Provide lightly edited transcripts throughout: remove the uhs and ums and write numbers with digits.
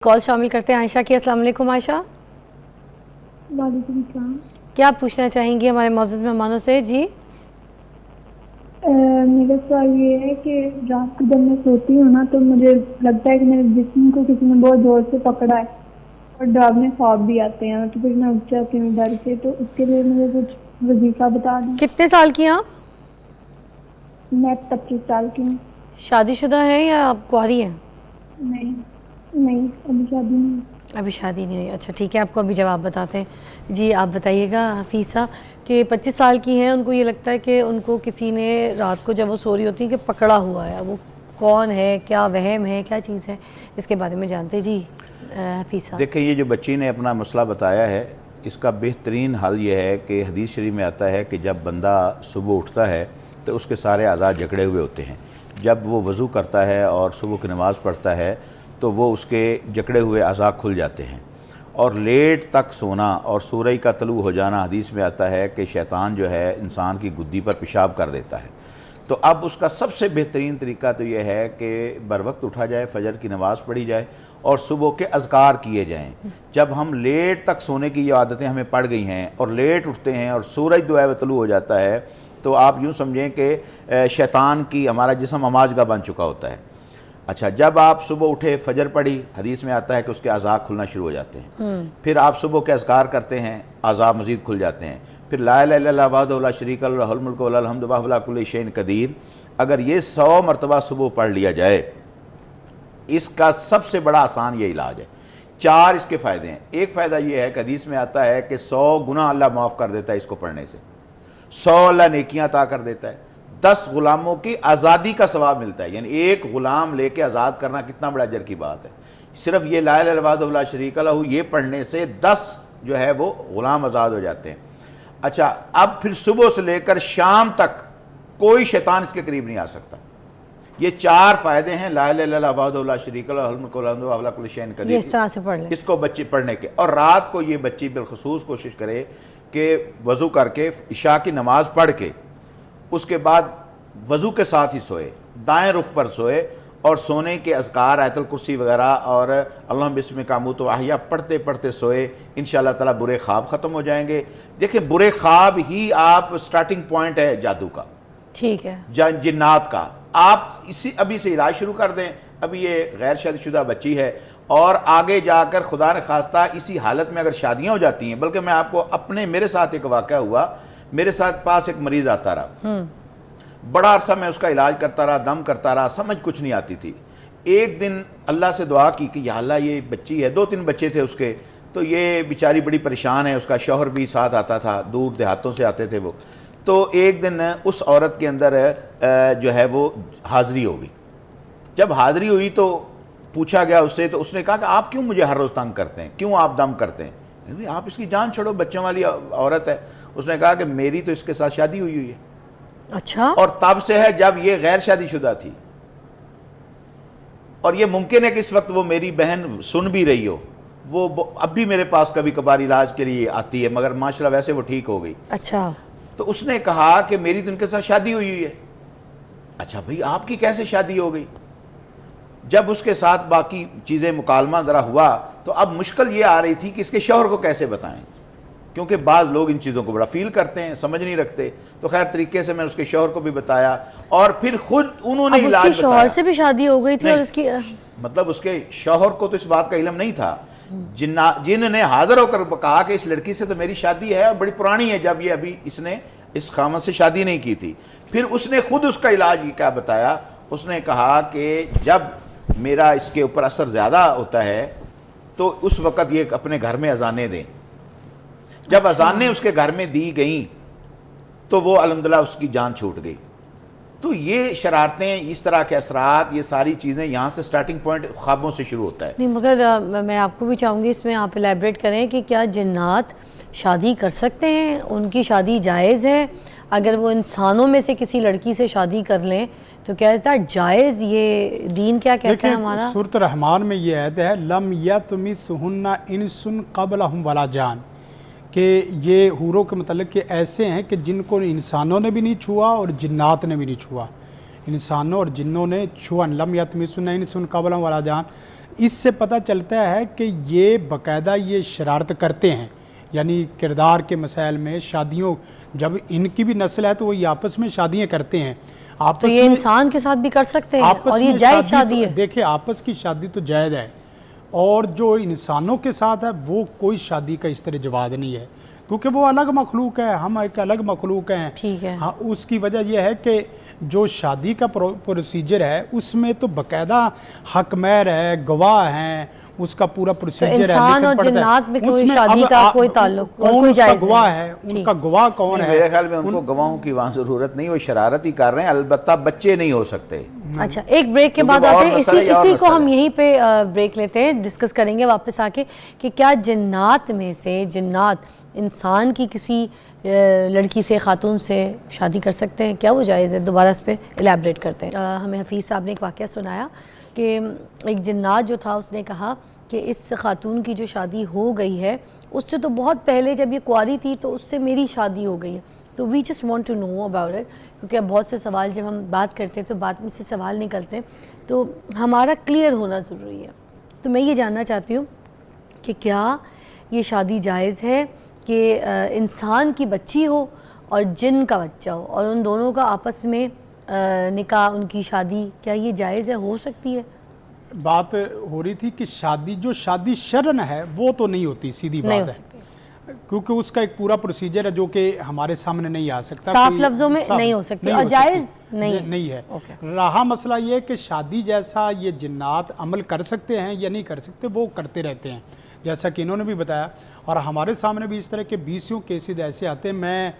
Call शामिल करते हैं आयशा की। अस्सलाम वालेकुम आयशा, वालेकुम सलाम। क्या पूछना चाहेंगी हमारे मौजूद मेहमानों से? जी मेरा सवाल ये है कि रात को जब मैं सोती हूँ ना तो मुझे लगता है कि मेरे जिस्म को किसी ने बहुत ज़ोर से पकड़ा है और डरावने ख्वाब भी आते हैं, तो फिर मैं उठ जाती हूँ डर से। तो उसके लिए मुझे कुछ वजीफ़ा बता दें। कितने साल की हैं आप? मैं 25 साल की हूँ। शादीशुदा हैं या आप कुंवारी हैं? नहीं नहीं, अभी शादी नहीं। अभी शादी नहीं हुई। अच्छा ठीक है, आपको अभी जवाब बताते हैं। जी आप बताइएगा हफीसा कि 25 साल की हैं, उनको ये लगता है कि उनको किसी ने रात को जब वो सो रही होती हैं कि पकड़ा हुआ है। वो कौन है, क्या वहम है, क्या चीज़ है, इसके बारे में जानते हैं। जी हफीसा। देखिए, ये जो बच्ची ने अपना मसला बताया है, इसका बेहतरीन हल ये है कि हदीस शरीफ में आता है कि जब बंदा सुबह उठता है तो उसके सारे आज़ाद जकड़े हुए होते हैं। जब वो वज़ू करता है और सुबह की नमाज़ पढ़ता है तो वो उसके जकड़े हुए अज़ा खुल जाते हैं। और लेट तक सोना और सूरज का तलू हो जाना, हदीस में आता है कि शैतान जो है इंसान की गुद्दी पर पेशाब कर देता है। तो अब उसका सबसे बेहतरीन तरीका तो यह है कि बर वक्त उठा जाए, फजर की नमाज़ पढ़ी जाए और सुबह के अज़कार किए जाएं। जब हम लेट तक सोने की ये आदतें हमें पड़ गई हैं और लेट उठते हैं और सूरज जो है वह तलू हो जाता है, तो आप यूँ समझें कि शैतान की हमारा जिस्म अमाजगा बन चुका होता है। अच्छा, जब आप सुबह उठे, फजर पढ़ी, हदीस में आता है कि उसके अज़ा खुलना शुरू हो जाते हैं। फिर आप सुबह के अज़कार करते हैं, अज़ा मज़ीद खुल जाते हैं। फिर ला इलाहा इल्लल्लाह वहदहु ला शरीका लहु लहुल मुल्कु व लहुल हम्दु व हुवा अला कुल्लि शैइन क़दीर, अगर ये 100 मरतबा सुबह पढ़ लिया जाए, इसका सबसे बड़ा आसान ये इलाज है। 4 इसके फ़ायदे हैं। एक फ़ायदा ये है कि हदीस में आता है कि 100 गुनाह अल्लाह माफ़ कर देता है इसको पढ़ने से, 100 अल्लाह नेकियां अता कर देता है, 10 गुलामों की आज़ादी का सवाब मिलता है। यानी एक गुलाम लेके आज़ाद करना कितना बड़ा अजर की बात है। सिर्फ ये ला इलाहा इल्लल्लाह वहदहु ला शरीका लहु ये पढ़ने से 10 जो है वो गुलाम आज़ाद हो जाते हैं। अच्छा, अब फिर सुबह से लेकर शाम तक कोई शैतान इसके करीब नहीं आ सकता। ये 4 फ़ायदे हैं ला इलाहा इल्लल्लाह वहदहु ला शरीका लहु लहुल मुल्कु व लहुल हम्दु व हुवा अला कुल्लि शैइन क़दीर। इस तरह से पढ़ लें इसको बच्चे पढ़ने के। और रात को ये बच्ची बिलखसूस कोशिश करे कि वज़ू करके इशा की नमाज़ पढ़ के उसके बाद वज़ू के साथ ही सोए, दाएं रुख पर सोए और सोने के अज़कार आयतुल कुर्सी वगैरह और अल्लाहुम्मा बिस्मिका अमूतु व अहया पढ़ते पढ़ते सोए। इंशाअल्लाह ताला बुरे ख्वाब ख़त्म हो जाएंगे। देखिए, बुरे ख्वाब ही आप स्टार्टिंग पॉइंट है जादू का, ठीक है, जिन्नात का। आप इसी अभी से इलाज शुरू कर दें। अभी ये गैर शादीशुदा बच्ची है और आगे जाकर खुदा न खास्ता इसी हालत में अगर शादियाँ हो जाती हैं, बल्कि मैं आपको मेरे साथ एक वाक़या हुआ। मेरे साथ पास एक मरीज़ आता रहा, बड़ा अरसा मैं उसका इलाज करता रहा, दम करता रहा, समझ कुछ नहीं आती थी। एक दिन अल्लाह से दुआ की कि या अल्लाह ये बच्ची है, 2-3 बच्चे थे उसके, तो ये बेचारी बड़ी परेशान है। उसका शौहर भी साथ आता था, दूर देहातों से आते थे वो। तो एक दिन उस औरत के अंदर जो है वो हाज़री हो गई। जब हाज़री हुई तो पूछा गया उससे, तो उसने कहा कि आप क्यों मुझे हर रोज़ तंग करते हैं, क्यों आप दम करते हैं, आप इसकी जान छोड़ो, बच्चों वाली औरत है। उसने कहा कि मेरी तो इसके साथ शादी हुई है। अच्छा, और तब से है जब ये गैर शादीशुदा थी। और ये मुमकिन है कि इस वक्त वो मेरी बहन सुन भी रही हो, वो अब भी मेरे पास कभी कभार इलाज के लिए आती है, मगर माशाल्लाह वैसे वो ठीक हो गई। अच्छा, तो उसने कहा कि मेरी तो इनके साथ शादी हुई है। अच्छा भाई, आपकी कैसे शादी हो गई? जब उसके साथ बाकी चीज़ें मुकालमा ज़रा हुआ तो अब मुश्किल ये आ रही थी कि इसके शौहर को कैसे बताएं, क्योंकि बाज़ लोग इन चीज़ों को बड़ा फील करते हैं, समझ नहीं रखते। तो खैर तरीके से मैंने उसके शौहर को भी बताया और फिर खुद उन्होंने अब इलाज उसकी शौहर से भी शादी हो गई थी और उसकी मतलब उसके शौहर को तो इस बात का इल्म नहीं था। जिनने हाजिर होकर कहा कि इस लड़की से तो मेरी शादी है और बड़ी पुरानी है, जब ये अभी इसने इस खामद से शादी नहीं की थी। फिर उसने खुद उसका इलाज क्या बताया। उसने कहा कि जब मेरा इसके ऊपर असर ज़्यादा होता है तो उस वक़्त ये अपने घर में अजानें दें। जब अजानें उसके घर में दी गई तो वो अल्हम्दुलिल्लाह उसकी जान छूट गई। तो ये शरारतें, इस तरह के असरात, ये सारी चीज़ें यहाँ से स्टार्टिंग पॉइंट ख्वाबों से शुरू होता है। नहीं, मगर मैं आपको भी चाहूँगी इसमें आप एलैबोरेट करें कि क्या जिन्नात शादी कर सकते हैं, उनकी शादी जायज़ है? अगर वो इंसानों में से किसी लड़की से शादी कर लें तो क्या इज़ दैट जायज़? ये दीन क्या कहता है हमारा? सूरत रहमान में ये आयत है, लम यतमिसहुन्ना इंसुन क़ब्लहुम वला जान, कि ये हूरों के मतलब कि ऐसे हैं कि जिनको इंसानों ने भी नहीं छुआ और जिन्नात ने भी नहीं छुआ। इंसानों और जिन्नों ने छुआ, लम यतमिसहुन्ना इंसुन क़ब्लहुम वला जान, اس سے پتہ چلتا ہے کہ یہ باقاعدہ یہ شرارت کرتے ہیں، یعنی کردار کے مسائل میں شادیوں، جب ان کی بھی نسل ہے تو وہ یہ آپس میں شادیاں کرتے ہیں، آپس تو یہ میں انسان کے ساتھ بھی کر سکتے ہیں آپس اور یہ میں جائز شادی ہے؟ دیکھیں آپس کی شادی تو جائز ہے، اور جو انسانوں کے ساتھ ہے وہ کوئی شادی کا اس طرح جواز نہیں ہے، کیونکہ وہ الگ مخلوق ہے، ہم ایک الگ مخلوق ہیں۔ ٹھیک ہے۔ ہاں، اس کی وجہ یہ ہے کہ جو شادی کا پروسیجر ہے اس میں تو باقاعدہ حق مہر ہے، گواہ ہیں، اس کا پورا پروسیجر ہے، انسان اور جنات میں کوئی شادی کا کوئی تعلق اور کون کوئی اس کا جائز گواہ ہے، ان کا گواہ کون ہے؟ میرے خیال میں ان کو گواہوں کی وہاں ضرورت نہیں، وہ شرارت ہی کر رہے ہیں، البتہ بچے نہیں ہو سکتے۔ اچھا، ایک بریک کے بعد آتے ہیں، اسی کو ہم یہیں پہ بریک لیتے ہیں، ڈسکس کریں گے واپس آ کے کہ کیا جنات میں سے جنات انسان کی کسی لڑکی سے، خاتون سے شادی کر سکتے ہیں؟ کیا وہ جائز ہے؟ دوبارہ اس پہ الیبریٹ کرتے ہیں۔ ہمیں حفیظ صاحب نے ایک واقعہ سنایا کہ ایک جنات جو تھا اس نے کہا کہ اس خاتون کی جو شادی ہو گئی ہے اس سے تو بہت پہلے جب یہ کنواری تھی تو اس سے میری شادی ہو گئی ہے، تو we just want to know about it, کیونکہ اب بہت سے سوال جب ہم بات کرتے ہیں تو بات میں سے سوال نکلتے ہیں، تو ہمارا کلیئر ہونا ضروری ہے۔ تو میں یہ جاننا چاہتی ہوں کہ کیا یہ شادی جائز ہے کہ انسان کی بچی ہو اور جن کا بچہ ہو اور ان دونوں کا آپس میں نکاح، ان کی شادی، کیا یہ جائز ہے، ہو سکتی ہے؟ بات ہو رہی تھی کہ جو شادی شرعن ہے وہ تو نہیں ہوتی، سیدھی نہیں ہو بات ہے، سکتی، کیونکہ اس کا ایک پورا پروسیجر ہے جو کہ ہمارے سامنے نہیں آ سکتا، صاف لفظوں میں نہیں ہو سکتی اور جائز نہیں ہے۔ رہا مسئلہ یہ کہ شادی جیسا یہ جنات عمل کر سکتے ہیں یا نہیں کر سکتے، وہ کرتے رہتے ہیں، جیسا کہ انہوں نے بھی بتایا، اور ہمارے سامنے بھی اس طرح کے 20 کیسز ایسے آتے ہیں۔ میں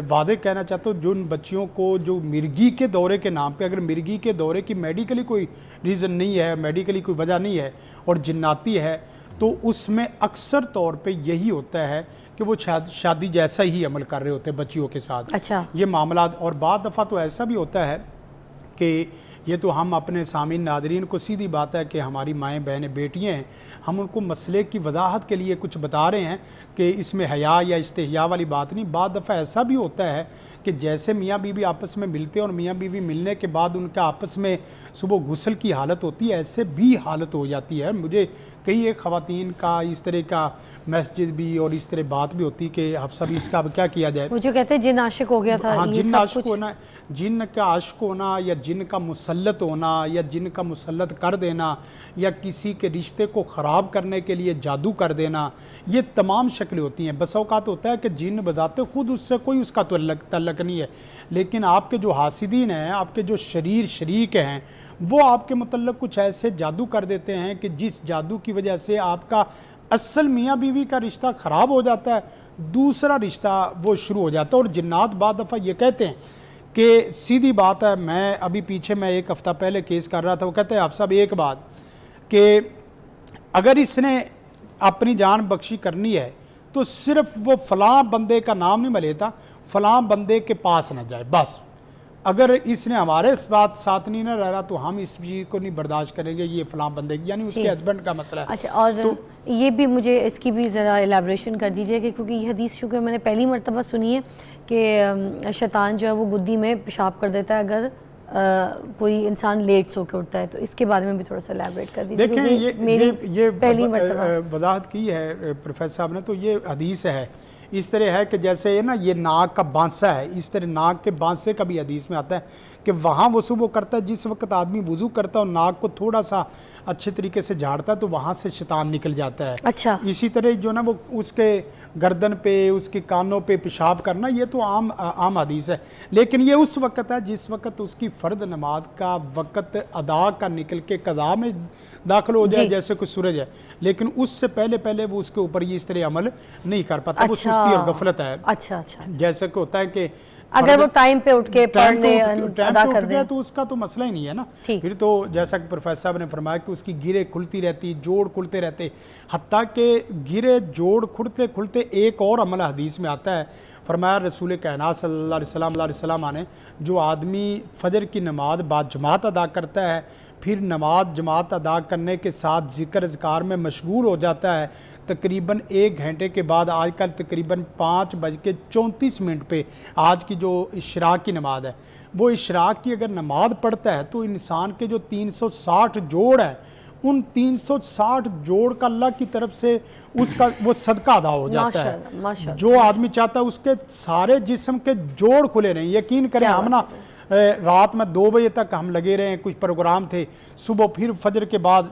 واضح کہنا چاہتا ہوں، جن بچیوں کو جو مرگی کے دورے کے نام پہ، اگر مرگی کے دورے کی میڈیکلی کوئی ریزن نہیں ہے، میڈیکلی کوئی وجہ نہیں ہے اور جناتی ہے، تو اس میں اکثر طور پہ یہی ہوتا ہے کہ وہ شادی جیسا ہی عمل کر رہے ہوتے ہیں بچیوں کے ساتھ۔ اچھا، یہ معاملات، اور بعض دفعہ تو ایسا بھی ہوتا ہے کہ یہ تو ہم اپنے سامعین ناظرین کو سیدھی بات ہے کہ ہماری مائیں بہنیں بیٹیاں ہیں، ہم ان کو مسئلے کی وضاحت کے لیے کچھ بتا رہے ہیں کہ اس میں حیا یا استحیا والی بات نہیں۔ بعض دفعہ ایسا بھی ہوتا ہے کہ جیسے میاں بیوی آپس میں ملتے ہیں اور میاں بیوی ملنے کے بعد ان کا آپس میں صبح غسل کی حالت ہوتی ہے، ایسے بھی حالت ہو جاتی ہے۔ مجھے کئی ایک خواتین کا اس طرح کا میسیج بھی اور اس طرح بات بھی ہوتی کہ حفصہ بھی اس کا اب کیا کیا جائے۔ وہ جو کہتے ہیں جن عاشق ہو گیا تھا، ہاں، یہ جن سب عاشق کچھ ہونا، جن کا عاشق ہونا یا جن کا مسلط ہونا یا جن کا مسلط کر دینا یا کسی کے رشتے کو خراب کرنے کے لیے جادو کر دینا، یہ تمام شکلیں ہوتی ہیں۔ بس اوقات ہوتا ہے کہ جن بذات خود اس سے کوئی اس کا تعلق نہیں ہے، لیکن آپ کے جو حاسدین ہیں، آپ کے جو شریک ہیں، وہ آپ کے متعلق کچھ ایسے جادو کر دیتے ہیں کہ جس جادو کی وجہ سے آپ کا اصل میاں بیوی کا رشتہ خراب ہو جاتا ہے، دوسرا رشتہ وہ شروع ہو جاتا ہے۔ اور جنات بعض دفعہ یہ کہتے ہیں کہ سیدھی بات ہے، میں ابھی پیچھے میں ایک ہفتہ پہلے کیس کر رہا تھا، وہ کہتے ہیں حفصہ بھی ایک بات کہ اگر اس نے اپنی جان بخشی کرنی ہے تو صرف وہ فلاں بندے کا نام نہیں میں لیتا، فلاں بندے کے پاس نہ جائے، بس اگر اس نے ہمارے اس بات ساتھ نہیں نہ رہ رہا تو ہم اس چیز کو نہیں برداشت کریں گے، یہ فلاں بندے کی، یعنی اس کے ہسبینڈ کا مسئلہ ہے۔ اچھا، اور یہ بھی مجھے اس کی بھی ذرا الیبریشن کر دیجئے کہ کیونکہ یہ حدیث چونکہ میں نے پہلی مرتبہ سنی ہے کہ شیطان جو ہے وہ گدی میں پیشاب کر دیتا ہے اگر کوئی انسان لیٹ سو کے اٹھتا ہے، تو اس کے بارے میں بھی تھوڑا سا الیبریٹ کر دیجیے۔ دیکھیں یہ پہلی مرتبہ وضاحت کی ہے پروفیسر صاحب نے، تو یہ حدیث ہے، اس طرح ہے کہ جیسے نا یہ ناک کا بانسہ ہے، اس طرح ناک کے بانسے کا بھی حدیث میں آتا ہے کہ وہاں وضو وہ کرتا ہے جس وقت آدمی وضو کرتا ہے اور ناک کو تھوڑا سا اچھے طریقے سے جھاڑتا ہے تو وہاں سے شیطان نکل جاتا ہے۔ اچھا، اسی طرح جو نا وہ اس کے گردن پہ، اس کے کانوں پہ پیشاب کرنا، یہ تو عام حدیث ہے، لیکن یہ اس وقت ہے جس وقت اس کی فرض نماز کا وقت ادا کا نکل کے قضا میں داخل ہو جائے، جیسے کوئی سورج ہے، لیکن اس سے پہلے وہ اس کے اوپر یہ اس طرح عمل نہیں کر پاتا، وہ سستی اور غفلت ہے۔ اچھا، جیسے کہ ہوتا ہے کہ اگر وہ ٹائم پہ اٹھ کے پڑھنے ادا کر دیں تو اس کا تو مسئلہ ہی نہیں ہے نا۔ پھر تو جیسا کہ پروفیسر صاحب نے فرمایا کہ اس کی گرے کھلتی رہتی، جوڑ کھلتے رہتے، حتیٰ کہ گرے جوڑ کھلتے کھلتے ایک اور عمل حدیث میں آتا ہے، فرمایا رسول کائنات صلی اللہ علیہ وسلم نے، جو آدمی فجر کی نماز بعد جماعت ادا کرتا ہے، پھر نماز جماعت ادا کرنے کے ساتھ ذکر اذکار میں مشغول ہو جاتا ہے، تقریباً 1 گھنٹے کے بعد، آج کل تقریباً 5:34 پہ آج کی جو اشراق کی نماز ہے، وہ اشراق کی اگر نماز پڑھتا ہے تو انسان کے جو 360 جوڑ ہیں उन 360 जोड़ का अल्लाह की तरफ से उसका वो सदका अदा हो जाता माशाल्लाह, है। माशाल्लाह। जो आदमी चाहता है उसके सारे जिस्म के जोड़ खुले रहें। यकीन करें, क्या हम बात ना रात में 2 बजे तक हम लगे रहे, कुछ प्रोग्राम थे, सुबह फिर फजर के बाद,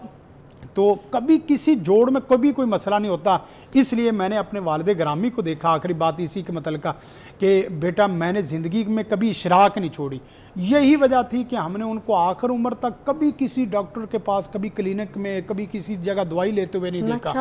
तो कभी किसी जोड़ में कभी कोई मसला नहीं होता। इसलिए मैंने अपने वालिद ग्रामी को देखा, आखिरी बात इसी के मतलब का, कि बेटा मैंने ज़िंदगी में कभी इशराक नहीं छोड़ी। यही वजह थी कि हमने उनको आखिर उम्र तक कभी किसी डॉक्टर के पास, कभी क्लिनिक में, कभी किसी जगह दवाई लेते हुए नहीं देखा।